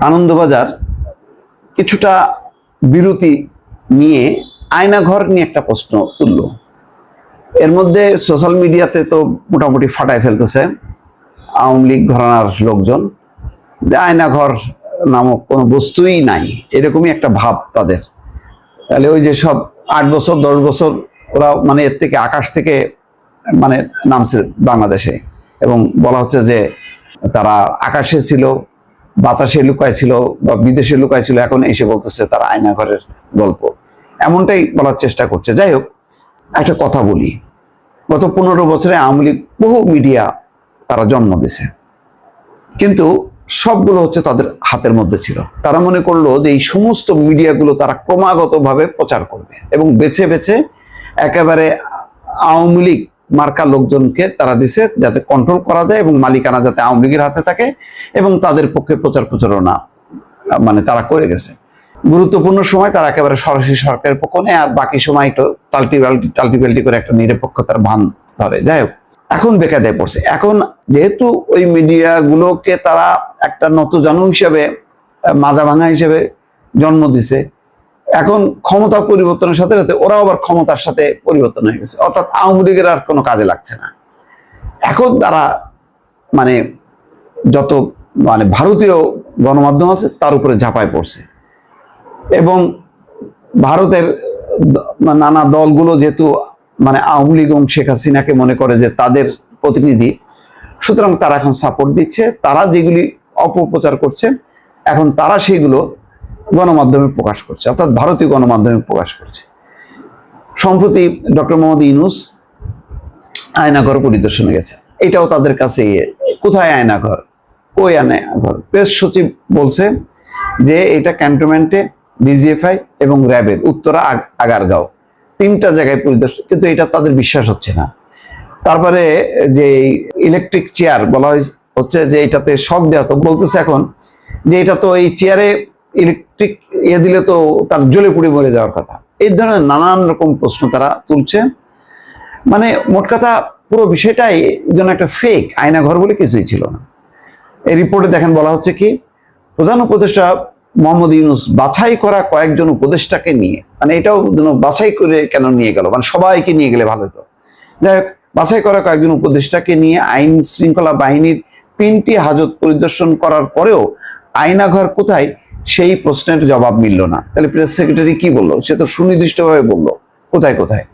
আনন্দবাজার কিছুটা বিরতি নিয়ে আয়নাঘর নিয়ে একটা প্রশ্ন তুলল। এর মধ্যে সোশ্যাল মিডিয়াতে তো মোটামুটি ফাটায় ফেলতেছে আওয়ামী লীগ ঘরানার লোকজন যে আয়নাঘর নামক কোনো বস্তুই নাই, এরকমই একটা ভাব তাদের। তাহলে ওই যে সব 8 বছর 10 বছর ওরা মানে এর থেকে আকাশ থেকে মানে নামছে বাংলাদেশে, এবং বলা হচ্ছে যে তারা আকাশে ছিল, বাতাসে লুকায় ছিল বা বিদেশে লুকায় ছিল, এখন এসে বলতেছে তারা আয়নাঘরের গল্প, এমনটাই বলার চেষ্টা করছে। যাই হোক, একটা কথা বলি, গত 15 বছরে আওয়ামী লীগ বহু মিডিয়া তারা জন্ম দিছে, কিন্তু সবগুলো হচ্ছে তাদের হাতের মধ্যে ছিল। তারা মনে করলো যে এই সমস্ত মিডিয়াগুলো তারা ক্রমাগতভাবে প্রচার করবে এবং বেছে বেছে একেবারে আওয়ামী লীগ মার্কা লোকজনকে তারা দিছে যাতে কন্ট্রোল করা যায় এবং মালিকানা যাতে আওয়ামী লীগের হাতে থাকে, এবং তাদের পক্ষে প্রচার প্রচারণা মানে তারা করে গেছে। গুরুত্বপূর্ণ সময় তারা একেবারে সরাসরি সরকারের পক্ষ নেয়, আর বাকি সময় একটু টাল্টিপাল্টি করে একটা নিরপেক্ষতার ভান ধরে। যাই হোক, এখন বেকায়দায় পড়ছে। এখন যেহেতু ওই মিডিয়াগুলোকে তারা একটা নতজানু হিসেবে, মাজা ভাঙা হিসেবে জন্ম দিছে, এখন ক্ষমতা পরিবর্তনের সাথে সাথে ওরা আবার ক্ষমতার সাথে পরিবর্তন হয়ে গেছে, অর্থাৎ আওয়ামী লীগের আর কোনো কাজে লাগছে না। এখন তারা মানে যত মানে ভারতীয় গণমাধ্যম আছে তার উপরে ঝাঁপায় পড়ছে, এবং ভারতের নানা দলগুলো যেহেতু মানে আওয়ামী লীগ এবং শেখ হাসিনাকে মনে করে যে তাদের প্রতিনিধি, সুতরাং তারা এখন সাপোর্ট দিচ্ছে। তারা যেগুলি অপপ্রচার করছে এখন তারা সেইগুলো গণমাধ্যমে প্রকাশ করছে, অর্থাৎ ভারতীয় গণমাধ্যমে প্রকাশ করছে। সম্প্রতি ডক্টর মোহাম্মদ ইউনূস আয়নাঘর পরিদর্শনে গেছে, এটাও তাদের কাছে কোথায় আয়নাঘর, ওই আয়নাঘর। প্রেস সচিব বলছে যে এটা ক্যান্টনমেন্টে ডিজিএফআই এবং র্যাবের উত্তরা আগারগাঁও 3টা জায়গায় পরিদর্শন, কিন্তু এটা তাদের বিশ্বাস হচ্ছে না। তারপরে যে ইলেকট্রিক চেয়ার বলা হচ্ছে যে এটাতে শক দেওয়া, তো বলতেছে এখন যে এটা তো এই চেয়ারে ইলেকট্রিক দিলে তো তার জ্বলে পুড়ে মরে যাওয়ার কথা। এই ধরনের নানান রকম প্রশ্ন তারা তুলছে। মানে মোট কথা পুরো বিষয়টাই যেন একটা ফেক, আয়নাঘর বলে কিছুই ছিল না। এই রিপোর্টে দেখেন বলা হচ্ছে কি, প্রধান উপদেষ্টা মোহাম্মদ ইউনূস বাছাই করা কয়েকজন উপদেষ্টাকে নিয়ে, মানে এটাও যেন বাছাই করে কেন নিয়ে গেল, মানে সবাইকে নিয়ে গেলে ভালো হতো। যাই হোক, বাছাই করা কয়েকজন উপদেষ্টাকে নিয়ে আইন শৃঙ্খলা বাহিনীর 3টি হাজত পরিদর্শন করার পরেও আয়নাঘর কোথায় সেই প্রশ্নের জবাব মিলল না। তাহলে প্রেস সেক্রেটারি কি বললো? সে তো সুনির্দিষ্টভাবে বললো কোথায় কোথায়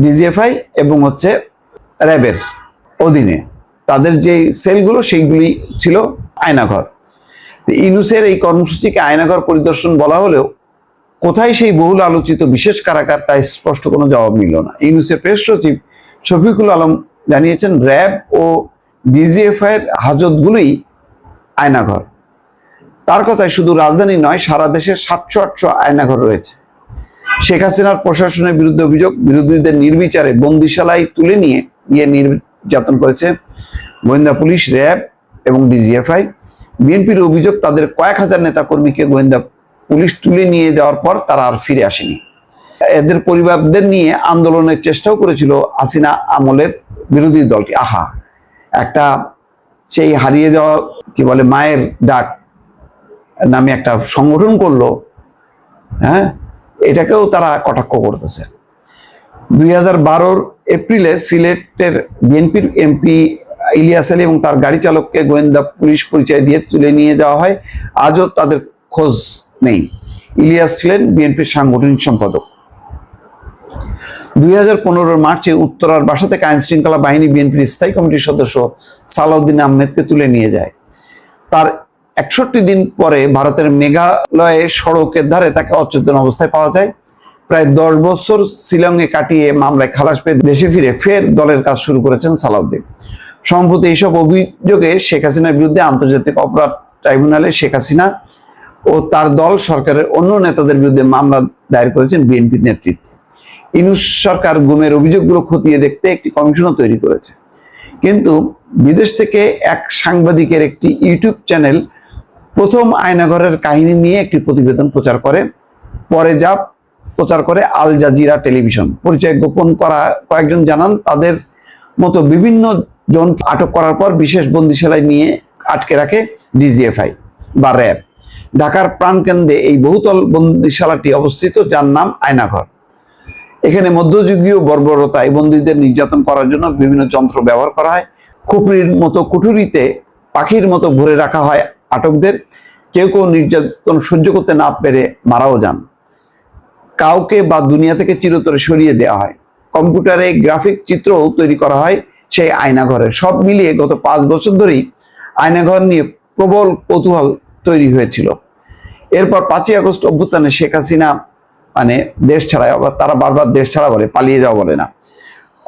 ডিজিএফআই এবং হচ্ছে র্যাবের অধীনে তাদের যে সেলগুলো সেইগুলি ছিল আয়নাঘর। ইউনূসের এই কর্মসূচিকে আয়নাঘর পরিদর্শন বলা হলেও কোথায় সেই বহুল আলোচিত বিশেষ কারাগার তা স্পষ্ট কোনো জবাব মিলল না। ইউনূসের প্রেস সচিব শফিকুল আলম জানিয়েছেন র্যাব ও ডিজিএফআই এর হাজতগুলোই আয়নাঘর। তার কথায় শুধু রাজধানী নয়, সারা দেশে 700-800 আয়নাঘর রয়েছে। শেখ হাসিনার প্রশাসনের বিরুদ্ধে অভিযোগ, বিরোধীদের নির্বিচারে বন্দিশালায় তুলে নিয়ে নির্যাতন করেছে গোয়েন্দা পুলিশ, র্যাব এবং ডিজিএফআই। বিএনপির অভিযোগ তাদের কয়েক হাজার নেতাকর্মীকে গোয়েন্দা পুলিশ তুলে নিয়ে যাওয়ার পর তারা আর ফিরে আসেনি। এদের পরিবারদের নিয়ে আন্দোলনের চেষ্টাও করেছিল হাসিনা আমলের বিরোধী দলটি। আহা, একটা সেই হারিয়ে যাওয়া কি বলে মায়ের ডাক নামে একটা সংগঠন করলো, হ্যাঁ, এটাকেও তারা কটাক্ষ করতেছে। 2012 এপ্রিলে সিলেটের বিএনপির এমপি ইলিয়াস আলী এবং তার গাড়ি চালককে গোয়েন্দা পুলিশ পরিচয় দিয়ে তুলে নিয়ে যাওয়া হয়, আজও তাদের খোঁজ নেই। ইলিয়াস ছিলেন বিএনপির সাংগঠনিক সম্পাদক। 2015 মার্চে উত্তরার বাসা থেকে আইন শৃঙ্খলা বাহিনী বিএনপির স্থায়ী কমিটির সদস্য সালাউদ্দিন আহমেদকে তুলে নিয়ে যায়। তার 61 দিন পরে ভারতের মেঘালয়ে সড়কের ধারে তাকে অচেতন অবস্থায় পাওয়া যায়। প্রায় 10 বছর শিলংয়ে কাটিয়ে মামলায় খালাস পেয়ে দেশে ফিরে ফের দলের কাজ শুরু করেছেন সালাউদ্দিন। সম্প্রতি এইসব অভিযোগে শেখ হাসিনার বিরুদ্ধে আন্তর্জাতিক অপরাধ ট্রাইব্যুনালে শেখ হাসিনা ও তার দল সরকারের অন্য নেতাদের বিরুদ্ধে মামলা দায়ের করেছেন বিএনপির নেতৃত্বে। ইউনূস সরকার গুমের অভিযোগগুলো খতিয়ে দেখতে একটি কমিশনও তৈরি করেছে, কিন্তু বিদেশ থেকে এক সাংবাদিকের একটি ইউটিউব চ্যানেল প্রথম আয়নাঘরের কাহিনী নিয়ে একটি প্রতিবেদন প্রচার করে। পরে যা প্রচার করে আল জাজিরা টেলিভিশন। পরিচয় গোপন করা কয়েকজন জানান তাদের মতো বিভিন্ন জন আটক করার পর বিশেষ বন্দিশালায় নিয়ে আটকে রাখে ডিজিএফআই। বা র্যাব। ঢাকার প্রাণকেন্দ্রে এই বহুতল বন্দিশালাটি অবস্থিত, যার নাম আয়নাঘর। এখানে মধ্যযুগীয় বর্বরতায় বন্দীদের নির্যাতন করার জন্য বিভিন্ন যন্ত্র ব্যবহার করা হয়। খুপড়ির মতো কুঠুরিতে পাখির মতো ভরে রাখা হয় আটকদের। কেউ কেউ নির্যাতন সহ্য করতে না পেরে মারাও যান। কাউকে বা দুনিয়া থেকে চিরতরে সরিয়ে দেওয়া হয়। কম্পিউটারে গ্রাফিক চিত্রও তৈরি করা হয় সেই আয়নাঘরের। সব মিলিয়ে গত 5 বছর ধরেই আয়নাঘর নিয়ে প্রবল কৌতূহল তৈরি হয়েছিল। এরপর 5ই আগস্ট অভ্যুত্থানে শেখ হাসিনা দেশ ছাড়ায়, আবার তারা বারবার দেশ ছাড়া বলে, পালিয়ে যাওয়া বলে না।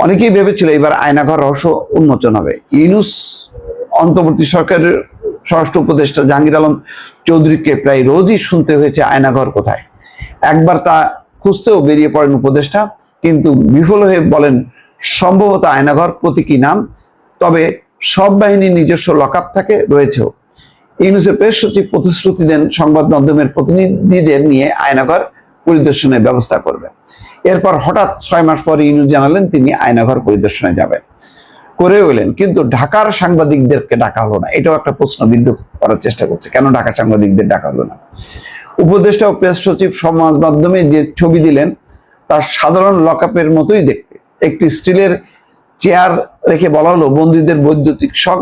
অনেকেই ভেবেছিল এবার আয়নাঘর রহস্য উন্মোচন হবে। ইউনূস অন্তর্বর্তী সরকারের স্বরাষ্ট্র উপদেষ্টা জাহাঙ্গীর আলম চৌধুরীকে প্রায় রোজই শুনতে হয়েছে আয়নাঘর কোথায়। একবার তা খুঁজতেও বেরিয়ে পড়েন উপদেষ্টা, কিন্তু বিফল হয়ে বলেন সম্ভবত আয়নাঘর প্রতীকী নাম, তবে সব বাহিনীর নিজস্ব লকআপ থাকে, রয়েছেও। ইউনূসের প্রেস সচিব প্রতিশ্রুতি দেন সংবাদ মাধ্যমের প্রতিনিধিদের নিয়ে আয়নাঘর পরিদর্শনের ব্যবস্থা করবে। এরপর হঠাৎ 6 মাস পরে ইউনূস জানালেন তিনি আয়নাঘর পরিদর্শনে যাবেন, করেও এলেন, কিন্তু ঢাকার সাংবাদিকদেরকে ডাকা হলো না। এটাও একটা প্রশ্নবিদ্ধ করার চেষ্টা করছে, কেন ঢাকার সাংবাদিকদের ডাকা হলো না। উপদেষ্টা ও প্রেস সচিব সমাজ মাধ্যমে যে ছবি দিলেন তার সাধারণ লকআপের মতোই দেখতে। একটি স্টিলের চেয়ার রেখে বলা হলো বন্দীদের বৈদ্যুতিক শক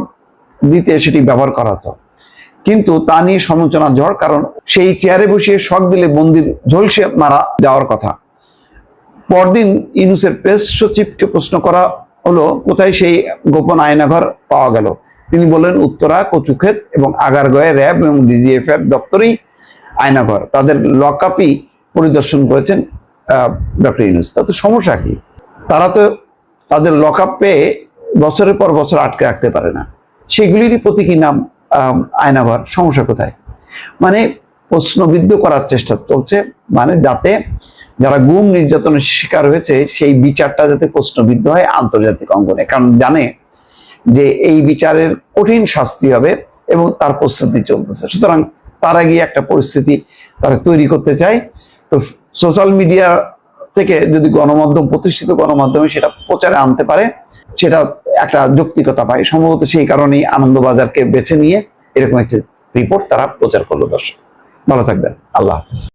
দিতে সেটি ব্যবহার করা হতো, কিন্তু তা নিয়ে সমালোচনার ঝড়, কারণ সেই চেয়ারে বসিয়ে শক দিলে বন্দির ঝলসে মারা যাওয়ার কথা। পরদিন ইউনূসের প্রেস সচিবকে প্রশ্ন করা হলো কোথায় সেই গোপন আয়নাঘর পাওয়া গেল। তিনি বললেন উত্তরা, কচুক্ষেত এবং আগারগাঁওয়ে র্যাব এবং ডিজিএফ এর দপ্তরেই আয়নাঘর। তাদের লকআপই পরিদর্শন করেছেন ডক্টর ইউনূস। তাতে সমস্যা কি? তারা তো তাদের লকআপ পেয়ে বছরের পর বছর আটকে রাখতে পারে না, সেগুলিরই প্রতীকী নাম আয়নাঘর। সমস্যা কোথায়? প্রশ্নবিদ্ধ করার চেষ্টা চলছে, যাতে যারা গুম নির্যাতনের শিকার হয়েছে সেই বিচারটা যাতে প্রশ্নবিদ্ধ হয় আন্তর্জাতিক অঙ্গনে, কারণ জানে যে এই বিচারের কঠিন শাস্তি হবে এবং তার প্রস্তুতি চলতেছে। সুতরাং তার আগে একটা পরিস্থিতি তারা তৈরি করতে চায়। তো সোশ্যাল মিডিয়া থেকে যদি গণমাধ্যম, প্রতিষ্ঠিত গণমাধ্যমে সেটা প্রচারে আনতে পারে, সেটা একটা যৌক্তিকতা পায়। সম্ভবত সেই কারণেই আনন্দবাজারকে বেছে নিয়ে এরকম একটি রিপোর্ট তারা প্রচার করলো। দর্শক ভালো থাকবেন, আল্লাহ হাফেজ।